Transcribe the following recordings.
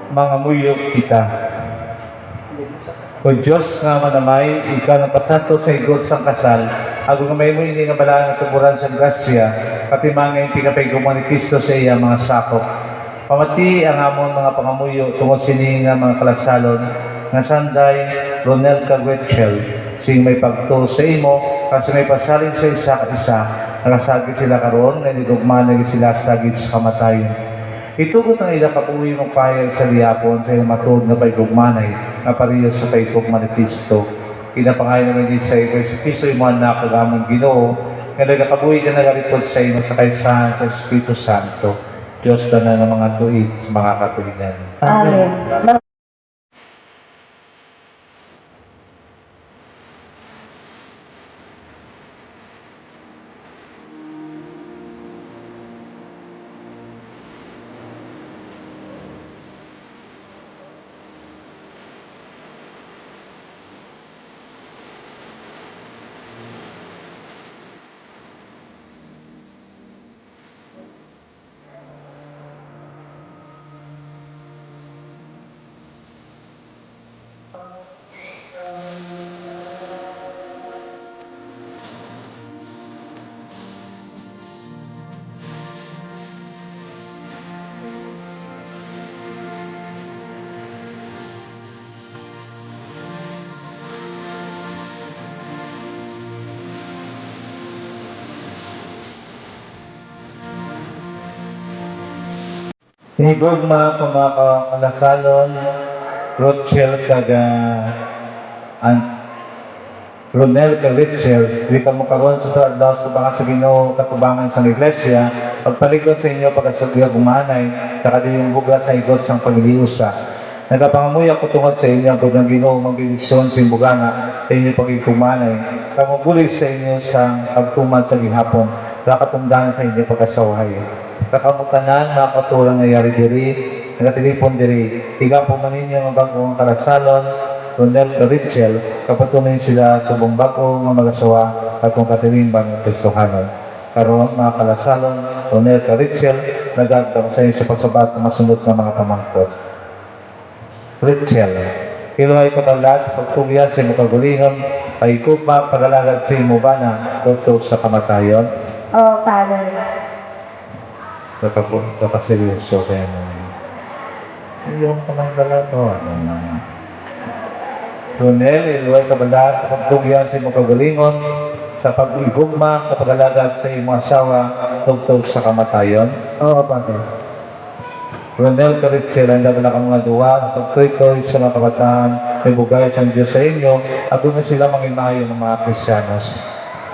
mga muyok kita. O Diyos nga manamay, ikaw ng pasanto sa igot sa kasal, ako nga may mo ini nga balaan at tuburan sa grasya, pati mga pinapayguman ni Kristo sa iya mga sakop. Pamati ang amon mga pangamuyo tungod sini nga mga kalasalon, nga sanday, Ronel Cagwetchel, sing may pagto sa imo, kasi may pasalin sa isa ka isa, nakasagit sila karoon, nga nidugman na sila sagit sa kamatayon. Itugot ang ila kapuwi mong payag sa liyapon sa iyong matod na paigugmanay na parehas sa paigugman ni Kristo. Kinapangayon naman din sa iyo, Kristo yung mga nakagamang Ginoo, nga nagakabuhi ka nagaripod sa iyo sa kaisahan sa Espiritu Santo. Diyos na ng mga tuig sa mga katuligan. Amen. Hinigugma kumakalasalon, Rochelle kaga Ronel Cagwetchel, di ka mo karoon sa daw sa baka sa Ginoo katubangan sa iglesia, pagpalikod sa inyo pagkasagya gumanay, saka di yung buga sa igot sang pagliliusa. Nagapangamuy ako tungod sa inyo ang ng Ginoo magbilisyon sa imbugana sa inyo pagkikumanay, kamubulig sa inyo sa pagtuman sa gihapon, kakatumdangan sa inyo pagkasawahay. Kakamutanan, mga katulang nangyari diri, nagatilipon diri, tiga po maninyo ang bagong kalasalon, Ronel Cagwetchel, kapatuloy sila subong bago nga mag-asawa at kung katiling bang Kristohanon. Karoon mga kalasalon, Ronel Cagwetchel, nagagdang sa inyo sa pagsabat ng masunod ng mga pamangkot. Cagwetchel, kiluhay ko talat, pagtugyan sa inyo kagulingan, ay kupa, pagalagad sa inyo ba na tutok sa kamatayon? Oh, Father. Nakaseryoso kaya naman. Yung pamangkala to, ano na. Ronel, iluway kabalaan sa pagtugyan sa imong kagalingon, sa pag-igugma, kapagalagad sa imong asawa, tugtog sa kamatayon. Oo, Pate. Ronel, Cagwetchel, ang dami na ka mga duwa, pagkritoy sa mga kabataan, may bugay sa Diyos sa inyo, at doon na sila mangimayo ng mga Kristiyanos.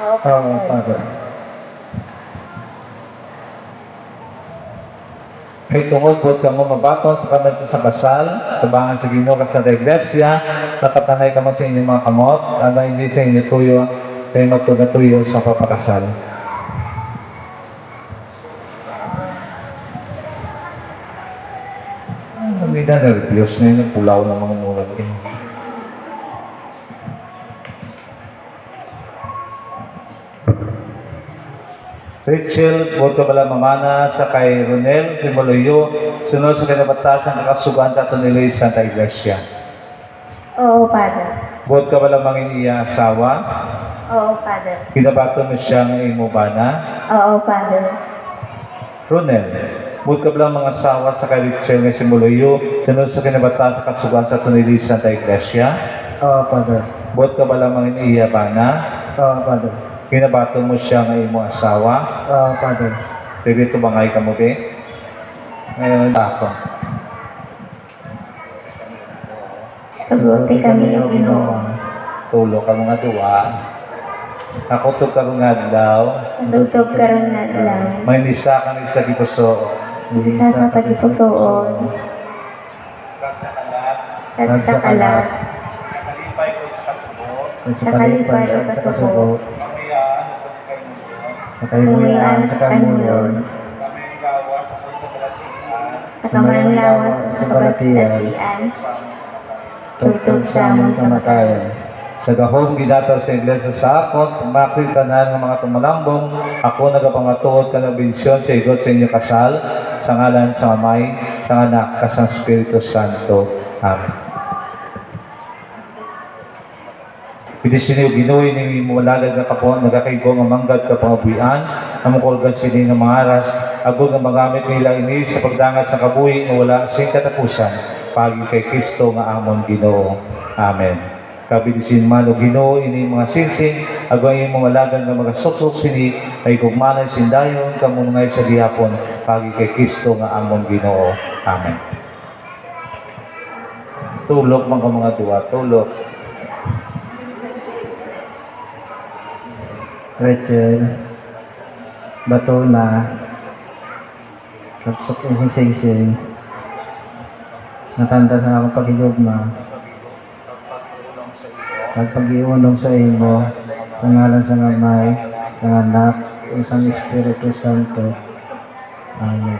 Oh, Oo, Father. Pate. Kay tungod po ka mo mabaton sa kanal sa kasal, tabangan sa Ginoo ka sa iglesia, nakatanay ka mo sa inyong mga kamot, at hindi sa inyo tuyo, kayo magtugatuyo sa papakasal. Hindi na nervyos na yun, pulaw ng mga mulat yun. Rachel, buot ka bala mamana sa kay Ronel, si Maloyo, sunod sa kinabatasan kakasugan sa ito nila sa Santa Iglesia. Oo, Father. Buot ka bala mangin iya asawa, Oo, Father. kinabato mo siya ng imubana. Oo, Father. Ronel, buot ka bala mga asawa sa kay Rachel nga si Maloyo, sunod sa kinabatasan kakasugan sa ito nila sa Santa Iglesia. Oo, Father. Buot ka bala mangin iya bana, Oo, Father. kinabato mo siya ng imong asawa. Oo, Father. Pwede ito bangay ka mo, be? Ngayon, ako. Kabuti kami yung Ginoo. Tulo ka mga duwa. Ako to karong adlaw. Nagtugtog karon na lang. May nisa ka ni sa gipuso. Isa sa pagipusoon. Kag sa kalat. At sa kalat. Nakalipay ko sa kasubo. Sa kalipay o kasubo. Mamaya, sa kasubo. Sa kalimuyan, sa kalimuyon, Kami gawas sa kalatian. Sa kamanlawas sa kabalatian. tugtog sa among kamatayon. Sa gahong gidataw sa iglesia sa akon, makita na ng mga tumalambong, ako nagapamatuod ka na bensyon sa igot sa inyo kasal, sa ngalan sa Amay, sa Anak, sa Espiritu Santo. Amen. Pidisiniw ginuwi ni muwalagad nga kapon, nagakaigo nga manggad ka pangabuyan, namungkolgan sini nga mga aras, agod nga magamit nila ini sa pagdangat sa kabuhi nga wala sing katapusan, pagi kay Kristo nga amon Ginoo. Amen. Kabidisin man o Ginoo ini mga sinsing, agway mga malagan nga magasuksok sini, ay kugmanay sindayon, kamunungay sa gihapon, pagi kay Kristo nga amon Ginoo. Amen. Tulog mga duwa, tulog. Rachel, Batona, Kapsok yung singsing, natanda sa akong pagigugma, pagpag-iunong sa imo, sa ngalan sa Amay, sa Anak, sa Espiritu Santo. Amen.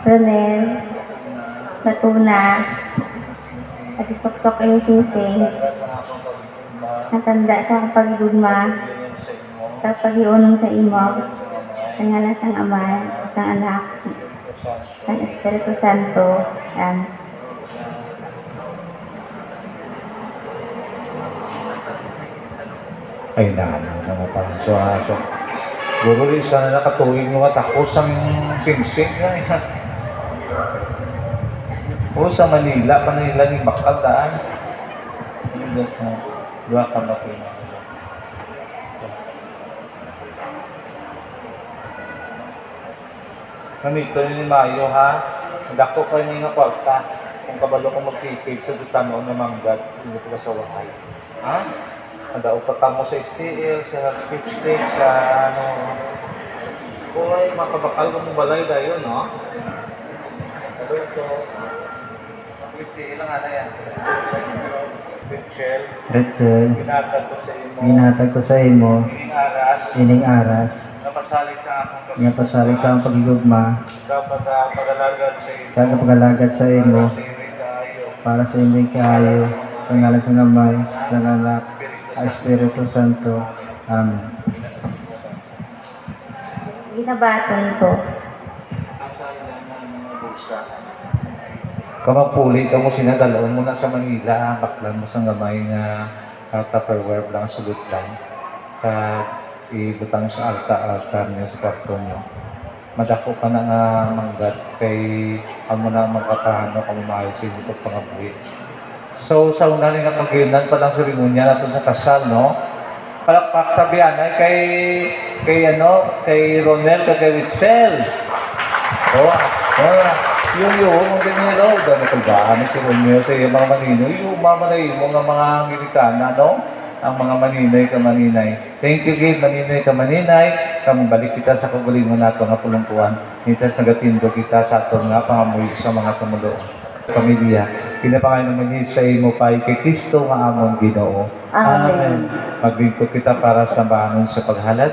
Ronel, Batuna, Pagisuksok yung singsing, natanda sa akong pagigugma, pagpag-iunong sa imo, sa ngalan sang Ama, sa Anak, sa Espiritu Santo. Amen. Ay na, mga pangso-aso. Guru, sana nakatuwing mga takos ang singsing na. O sa Manila, Manila ni Bakal daan. Dua ka makina. Kamito ni Mayo ha. Dako kayo nga kwarta. Kung kabalo ko magkipig sa dutano ng manggad, hindi ko sa wahay. Ha? Ada pa mo sa STL, sa lipstick, sa ano. Kuhay, makabakal ko mong balay dayo, no? Pero ito, STL lang ano yan. Rachel, Ginatag ko sa imo. ginatag ko sa imo, Ining aras. ining aras, Napasalit sa akong nga pasalig sa akong pagigugma, dapat pag-alagad sa imo. kagapagalagad sa imo, Sa imo kaayo. para sa imo kaayo, sa ngalan sa Amay, sa Anak, sa Espiritu Santo. Amen. Ginabaton ko. Kamapuli ka mo sinadalon mo na sa Manila, baklan mo sa gamay nga Tupperware lang, sulit lang. Ibutang sa altar niyo sa kwarto niyo. Madako ka na nga manggat kay amo na magkakahano kung maayos sa inyo pangabuhi. So, sa una nga pag-iunan pa lang seremonya nato sa kasal, no? Palakpak tabihan ay kay Ronel, kay Witzel. Yung ganyan dami kalbaan si Romeo sa mga maninoy, yung mamanay mo nga mga Amerikana, no? Ang mga maninay ka maninay. Thank you, Gabe, maninay ka maninay. Balik kita sa kagalingon nato nga pulungkuhan. Nitas nagatindo kita sa aton nga pangamuhi sa mga tumuloon. Pamilya, pinapangalan naman niya sa imo pa kay Kristo nga amon Ginoo. Amen. Maglingkod kita para sa banon sa paghalad.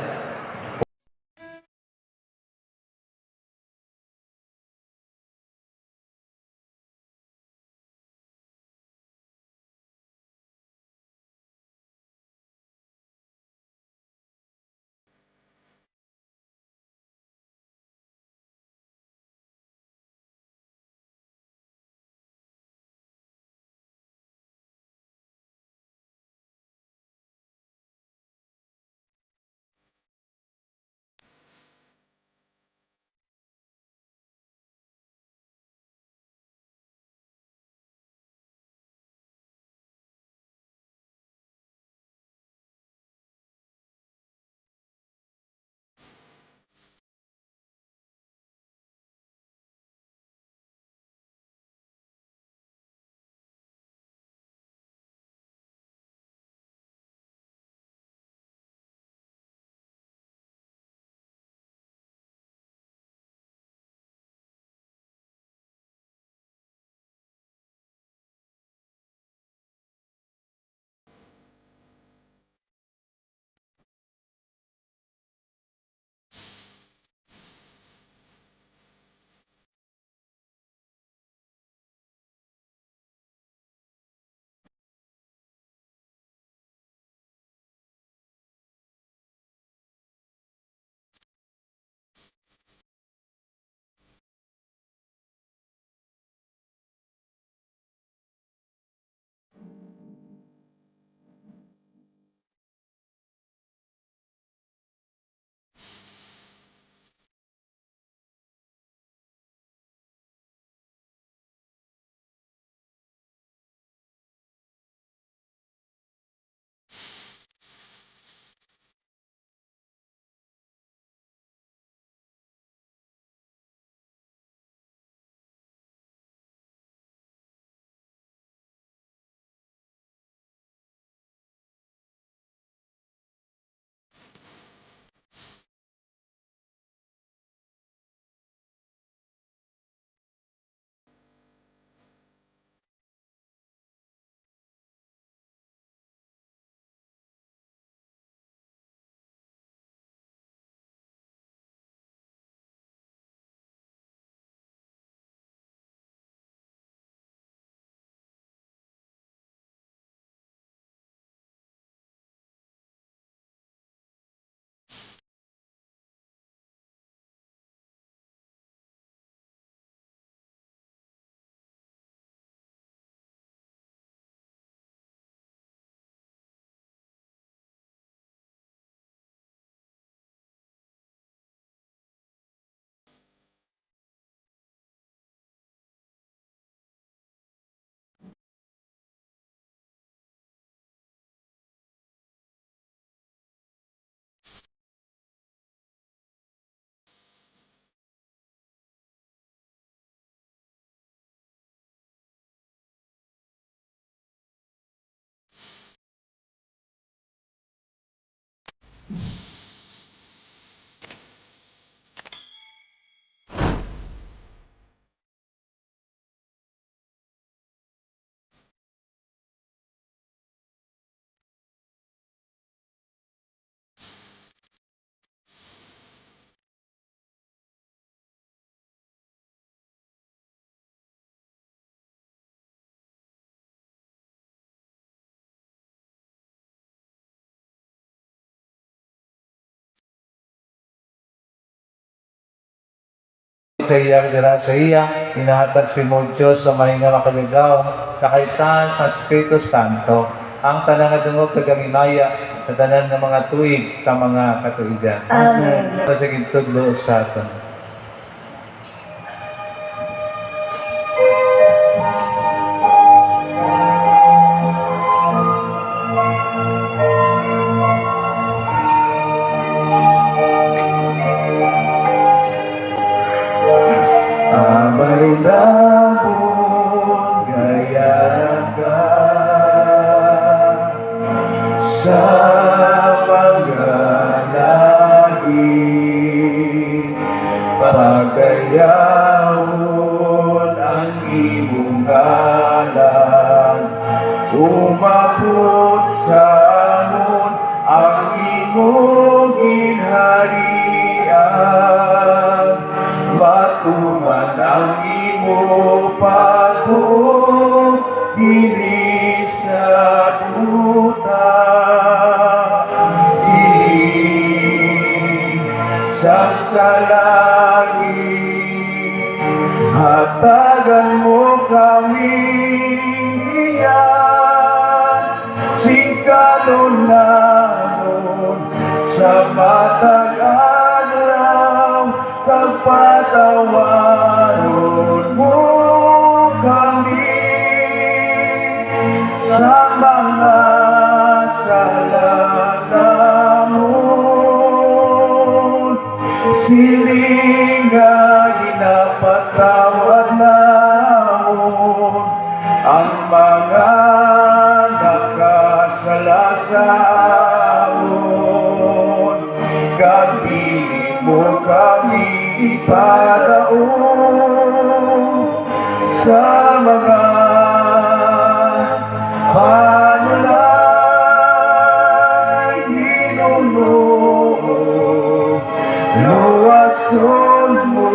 Sa iya, dira sa iya, inahatag si mo Diyos sa mahinga makaligaw, kakaisahan sa Espiritu Santo, ang tanang nga dungog kagamimaya, sa tanan ng mga tuig sa mga katuigan. Amen. Sa gintudlo sa aton. Abay dahon gaya ka sa paglalagi, pagayawon ang imong ngalan, umabot sa amon ang imong ginharian, matuman ang imo pagbuo diri sa duta. Sining sa langit, hatagan mo kami iyan, singkalunamon sa matag araw, pagpatawaron mo kami sa mga sala namon. Siling nga ginapatawad namon ang mga nakasala sa amon. Gabili mo kami ipadaon sa mga panalay, Ginoo, luwason mo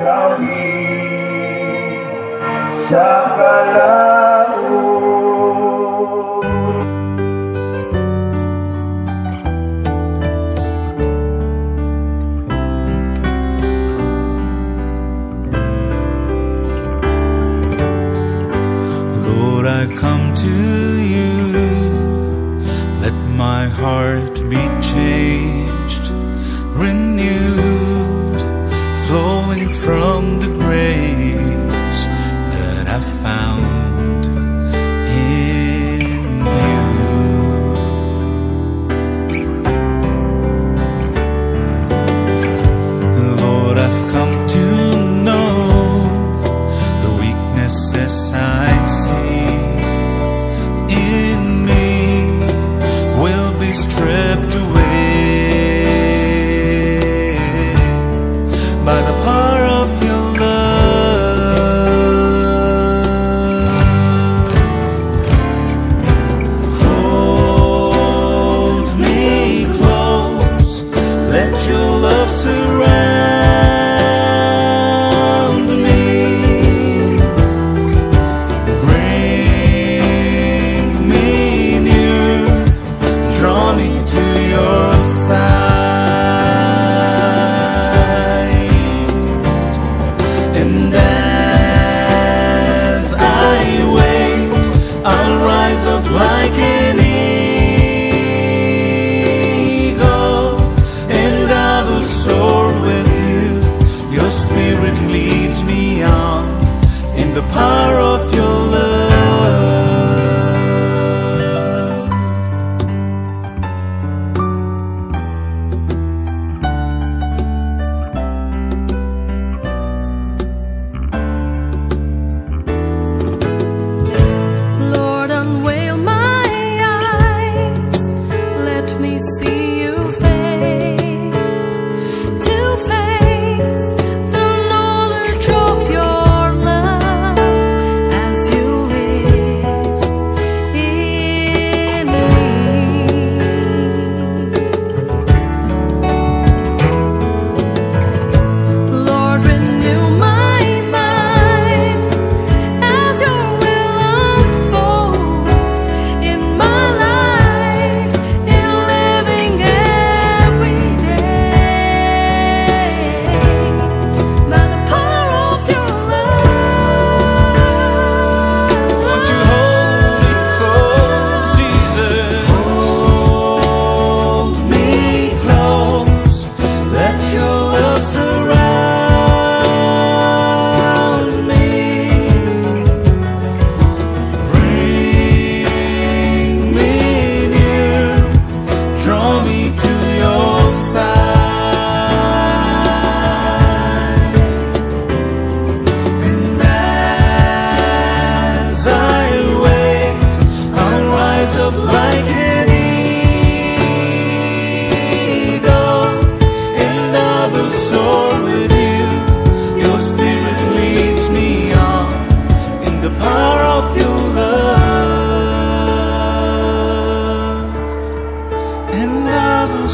kami sa kalaon. Lord, I come to you. Let my heart be changed, renewed, flowing from the grace that I found in you. Lord, I've come to know the weaknesses I see in me will be stripped away by the power of your love.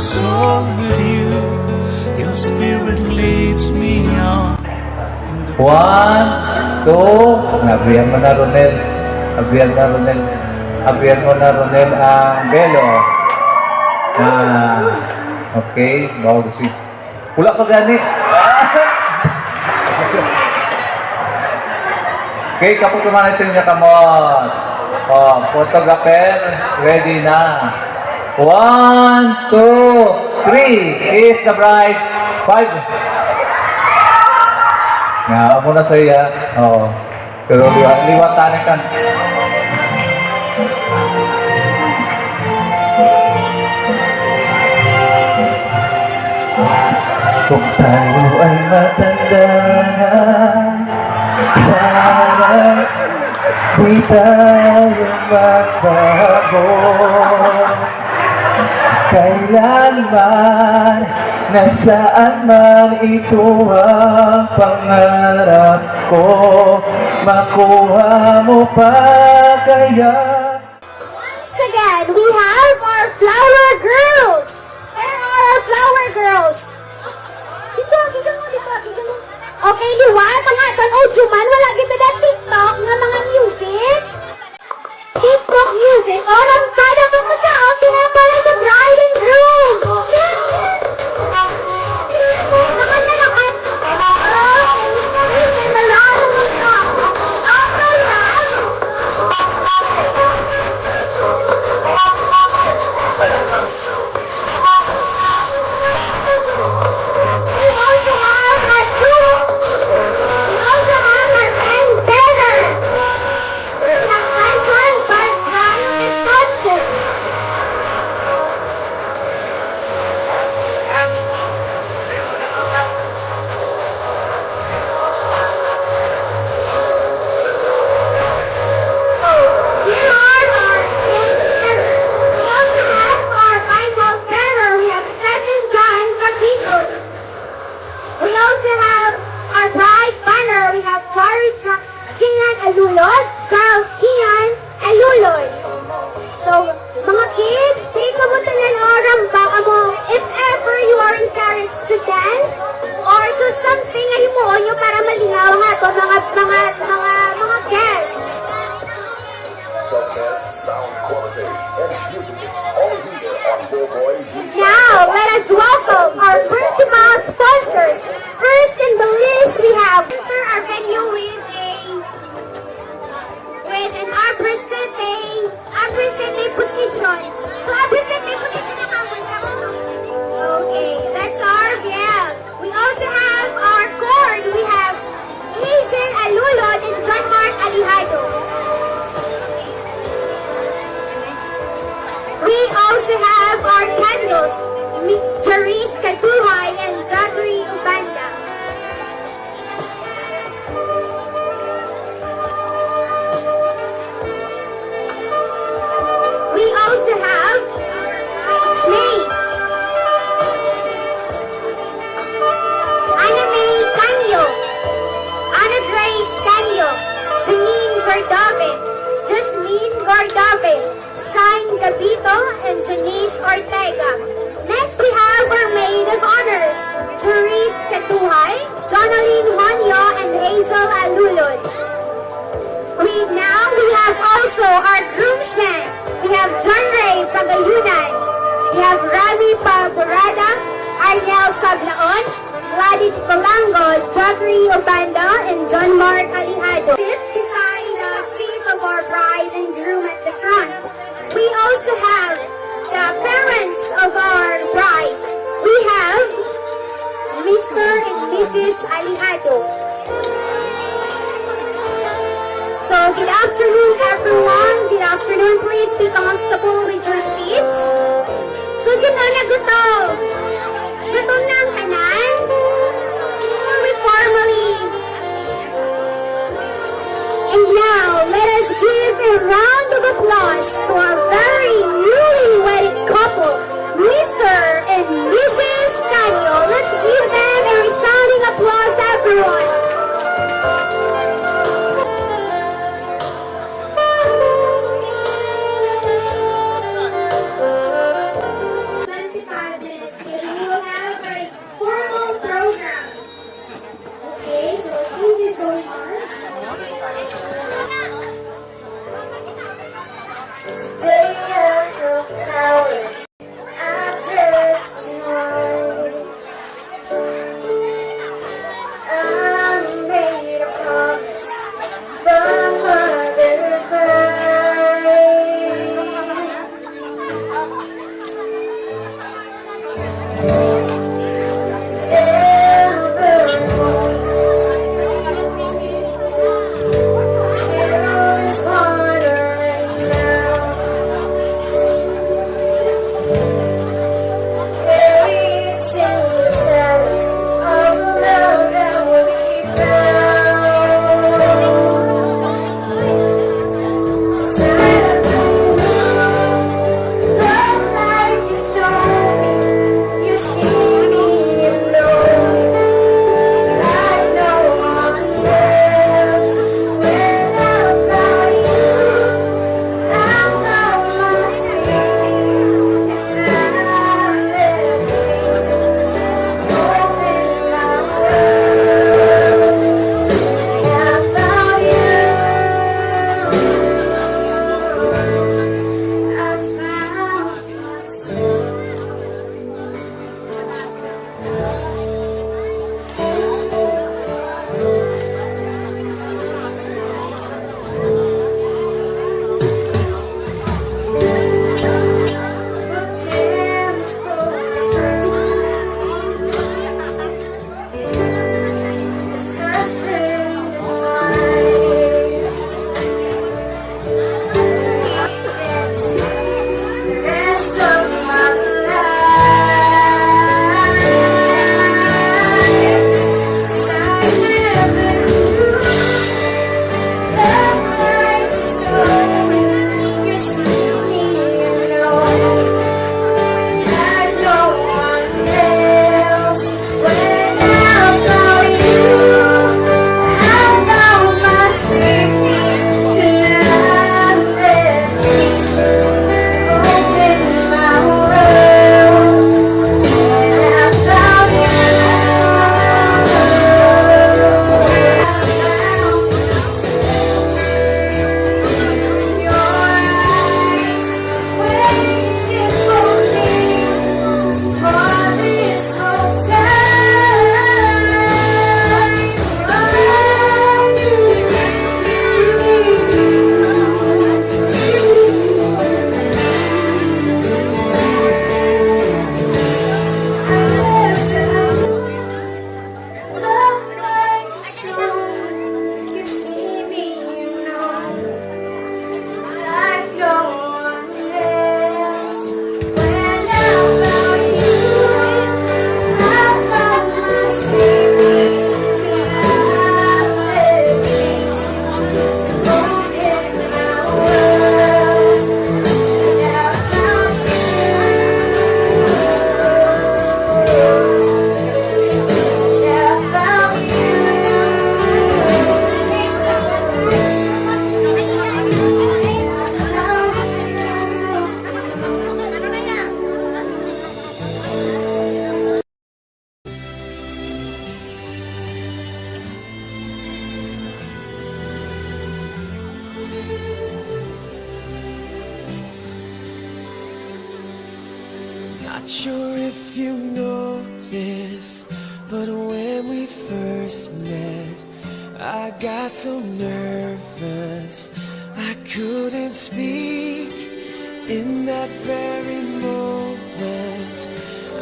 soar with you. Your spirit leads me on. 1, 2, nabiyan mo na Ronel. Nabiyan na Ronel. Nabiyan mo na Ronel ang belo. Okay, bago si... Wala pa gani. Okay, kapag tumanay sa inyo, kamot. Photographer, ready na. 1, 2, 3. Kiss the bride. 5. Nga, amo na sa iya. Oo. Pero liwatanin ka. Kung tayo ay matanda na, sana di tayo magbago. Kailanman, nasaan man ito ang pangarap ko, makuha mo pa kaya. Again, we have our flower girls. Where are our flower girls? Dito, dito mo, dito, dito mo. Okay, liwat, ang aton audio man, wala kita na TikTok nga mga music. TikTok music, orang kada ka mo sa akin na para sa bride and groom. Naman na naman. Music, malala mo ka. Okay, right? We also have our group. We also have our friend Better. We have Cypher, Bart, and Hudson. So, here are our friends. We also have our Bible bearer. We have Stephen John Capito. We also have our bride banner. We have Jari Kian Alulod, Child Kian Alulod. So, mga kids, take mo tanan oram baka mo, if ever you are encouraged to dance or to something na himuon nyo para malingaw nga to mga guests. The best sound quality and music mix all here on Boboy Beach. Now, let us welcome our principal sponsors. First in the list, we have our venue with an unpresented position. So, unpresented position na kamon to. Okay, that's our BL. We also have our chord. We have Hazel Alulod and John Mark Alihado. We also have our candles, Charis Katuhay and Jagri Ubanda. We also have Snakes, Anna May Canyo, Anna Grace Canyo, Janine Gordove, Jasmine Gordove, Shine Gabito, and Janice Ortega. Next, we have our maid of honors, Therese Katuhay, Jonaline Honyo, and Hazel Alulod. We have also our groomsmen. We have John Ray Pagayunan. We have Rami Paburada, Arnel Sablaon, Gladys Palango, Jagri Obanda, and John Mark Alihado. Sit beside the seat of our bride and groom at the front. We also have the parents of our bride. We have Mr. and Mrs. Alihado. So, good afternoon everyone. Good afternoon. Please be comfortable with your seats. So, sino na gutom? Gutom na ang tanan? So, before we formally... And now, let us give a round of applause to our very newly wedded couple, Mr. and Mrs. Canyo. Let's give them a resounding applause, everyone. Not sure if you know this, but when we first met, I got so nervous I couldn't speak. In that very moment,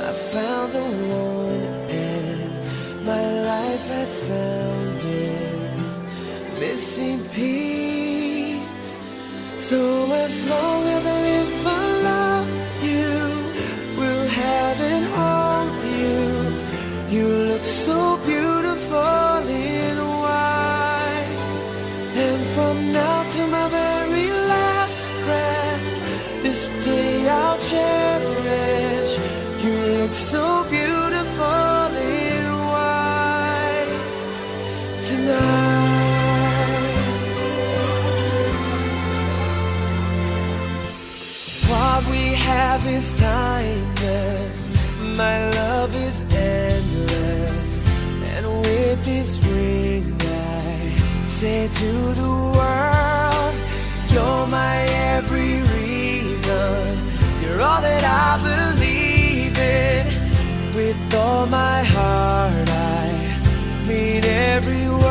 I found the one, and my life had found its missing piece. So as long as I live, I love you, will have and hold you. You look so beautiful in white, and from now to my very last breath, this day I'll cherish. You look so beautiful in white tonight. What we have is timeless, my love is endless, and with this ring I say to the world, you're my every reason, you're all that I believe in. With all my heart I mean every word.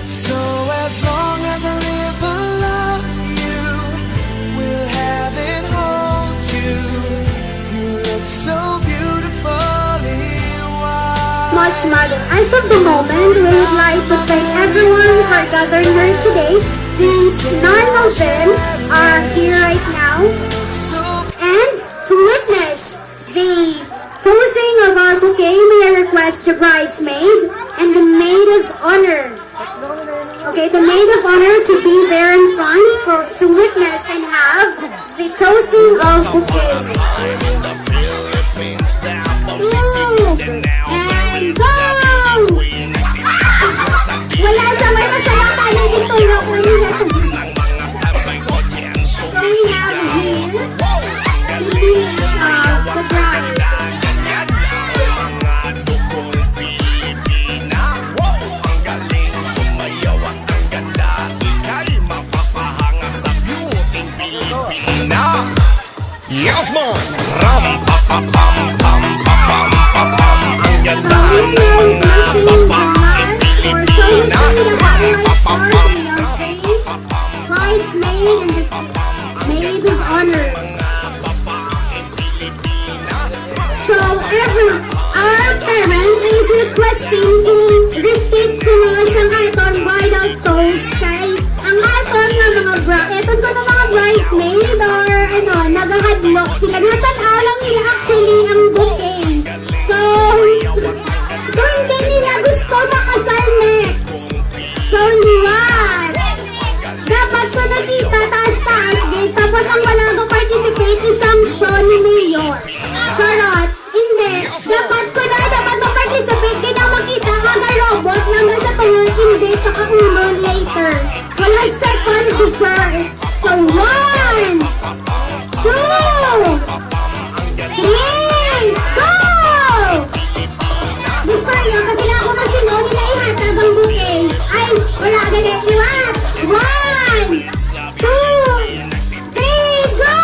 So as long as I live, I love you, will have and hold you. You look so beautiful in white. Much mother. As of the moment, we would like to thank everyone for gathering here today, since none of them are here right now, and to witness the tossing of our bouquet, may I request the bridesmaid and the maid of honor. Okay, the maid of honor to be there in front to witness and have the toasting of bouquet. Two, and go! Wala sa may masalata ng itulog lang nila. So we have here the list of the bride. Yes, man! Ram, pa, pa, pam, pam, pa, pam, pa, pam. Ang So ganda we ng are mga blessing the babaeng or toasting the highlight Pilipina. party of the bridesmaid and the maid of honors. So our parent is requesting to repeat ko nga sa aton bridal toast kay ang aton nga eton ko na mga bridesmaid or nagahadlok sila. Natanaw lang nila actually ang bouquet. So, kung hindi nila gusto makasal next. So, what? Dapat ko nakita taas-taas gate. Tapos ang wala ko participate isang show ni Mayor. Charot. Hindi. Dapat ma-participate kaya makita ang mga robot na nasa tunga hindi tsaka ulo later. Wala second dessert. So, 1, 2, 3, go! Gusto yun kasi lang ako kasi noon nila ihatag ang bouquet. Ay, wala ganit. What? 1, 2, 3, go!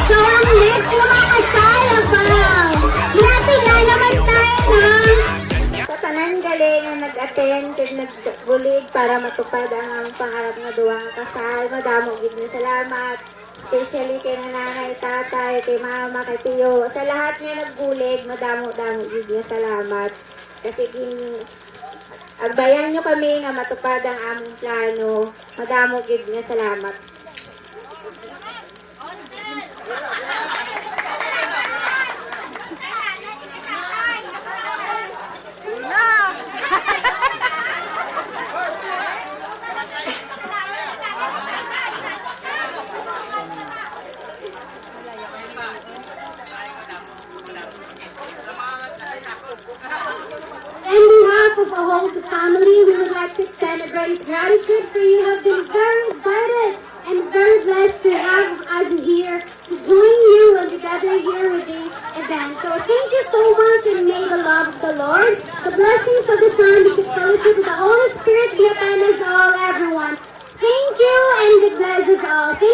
So, ang next na makasal abang. Natira naman tayo ng Sa tanan galing nga nag-attend kag nagbulig para matupad ang pangarap nga duwang kasal. Madamo gid na salamat. Especially kay nanay, tatay, kay mama, kay tiyo. Sa lahat nga nagbulig, madamo-damo gid na salamat. Kasi agbayan nyo kami nga matupad ang among plano. Madamo gid na salamat. On behalf of the whole family, we would like to send a great gratitude for you have been very excited and very blessed to have us here to join you and together here with the event. So thank you so much, and may the love of the Lord, the blessings of the Son, the fellowship of the Holy Spirit be upon us all, everyone. Thank you, and God bless us all. Okay.